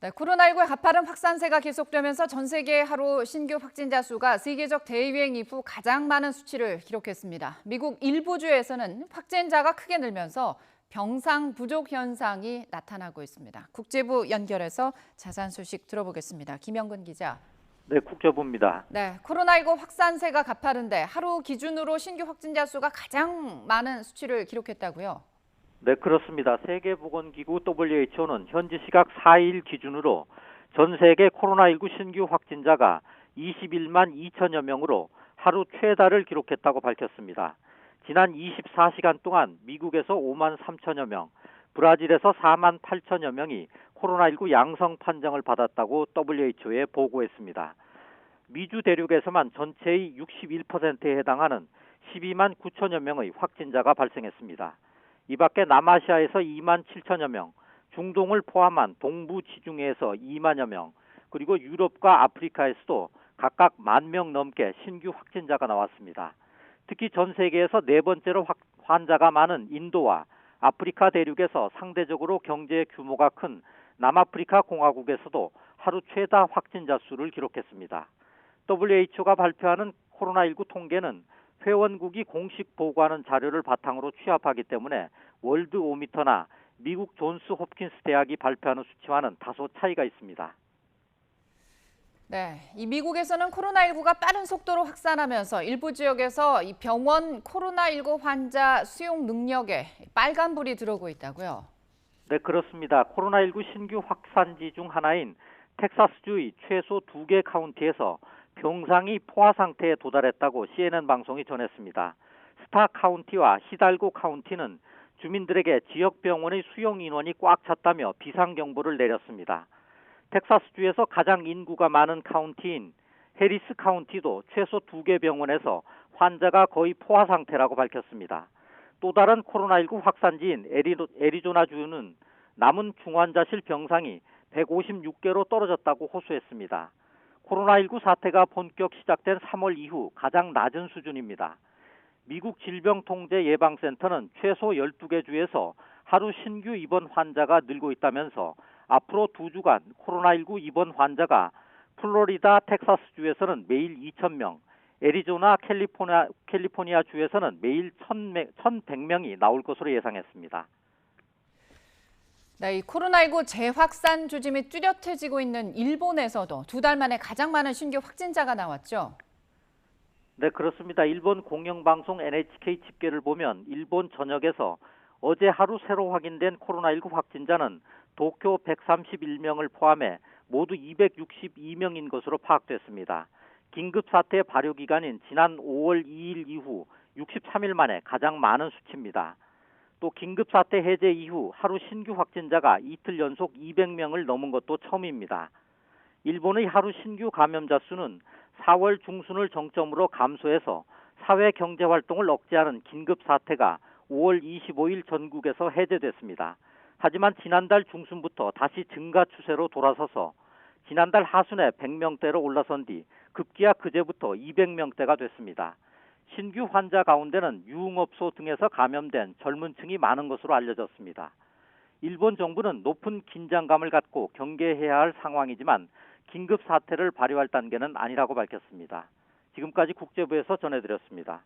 네, 코로나19의 가파른 확산세가 계속되면서 전 세계 하루 신규 확진자 수가 세계적 대유행 이후 가장 많은 수치를 기록했습니다. 미국 일부 주에서는 확진자가 크게 늘면서 병상 부족 현상이 나타나고 있습니다. 국제부 연결해서 자세한 소식 들어보겠습니다. 김영근 기자. 네, 국제부입니다. 네, 코로나19 확산세가 가파른데 하루 기준으로 신규 확진자 수가 가장 많은 수치를 기록했다고요? 네, 그렇습니다. 세계보건기구 WHO는 현지 시각 4일 기준으로 전 세계 코로나19 신규 확진자가 21만 2천여 명으로 하루 최다를 기록했다고 밝혔습니다. 지난 24시간 동안 미국에서 5만 3천여 명, 브라질에서 4만 8천여 명이 코로나19 양성 판정을 받았다고 WHO에 보고했습니다. 미주 대륙에서만 전체의 61%에 해당하는 12만 9천여 명의 확진자가 발생했습니다. 이 밖에 남아시아에서 2만 7천여 명, 중동을 포함한 동부 지중해에서 2만여 명, 그리고 유럽과 아프리카에서도 각각 1만 명 넘게 신규 확진자가 나왔습니다. 특히 전 세계에서 네 번째로 환자가 많은 인도와 아프리카 대륙에서 상대적으로 경제 규모가 큰 남아프리카 공화국에서도 하루 최다 확진자 수를 기록했습니다. WHO가 발표하는 코로나19 통계는 회원국이 공식 보고하는 자료를 바탕으로 취합하기 때문에 월드오미터나 미국 존스 홉킨스 대학이 발표하는 수치와는 다소 차이가 있습니다. 네, 이 미국에서는 코로나19가 빠른 속도로 확산하면서 일부 지역에서 이 병원 코로나19 환자 수용 능력에 빨간불이 들어오고 있다고요? 네, 그렇습니다. 코로나19 신규 확산지 중 하나인 텍사스주의 최소 2개 카운티에서 병상이 포화 상태에 도달했다고 CNN 방송이 전했습니다. 스타 카운티와 히달고 카운티는 주민들에게 지역 병원의 수용 인원이 꽉 찼다며 비상경보를 내렸습니다. 텍사스주에서 가장 인구가 많은 카운티인 해리스 카운티도 최소 2개 병원에서 환자가 거의 포화 상태라고 밝혔습니다. 또 다른 코로나19 확산지인 애리조나주는 남은 중환자실 병상이 156개로 떨어졌다고 호소했습니다. 코로나19 사태가 본격 시작된 3월 이후 가장 낮은 수준입니다. 미국 질병통제예방센터는 최소 12개 주에서 하루 신규 입원 환자가 늘고 있다면서 앞으로 2주간 코로나19 입원 환자가 플로리다, 텍사스주에서는 매일 2,000명, 애리조나, 캘리포니아 주에서는 매일 1,100명이 나올 것으로 예상했습니다. 네, 이 코로나19 재확산 조짐이 뚜렷해지고 있는 일본에서도 2달 만에 가장 많은 신규 확진자가 나왔죠. 네, 그렇습니다. 일본 공영방송 NHK 집계를 보면 일본 전역에서 어제 하루 새로 확인된 코로나19 확진자는 도쿄 131명을 포함해 모두 262명인 것으로 파악됐습니다. 긴급사태 발효기간인 지난 5월 2일 이후 63일 만에 가장 많은 수치입니다. 또 긴급사태 해제 이후 하루 신규 확진자가 이틀 연속 200명을 넘은 것도 처음입니다. 일본의 하루 신규 감염자 수는 4월 중순을 정점으로 감소해서 사회 경제 활동을 억제하는 긴급사태가 5월 25일 전국에서 해제됐습니다. 하지만 지난달 중순부터 다시 증가 추세로 돌아서서 지난달 하순에 100명대로 올라선 뒤 급기야 그제부터 200명대가 됐습니다. 신규 환자 가운데는 유흥업소 등에서 감염된 젊은 층이 많은 것으로 알려졌습니다. 일본 정부는 높은 긴장감을 갖고 경계해야 할 상황이지만 긴급 사태를 발효할 단계는 아니라고 밝혔습니다. 지금까지 국제부에서 전해드렸습니다.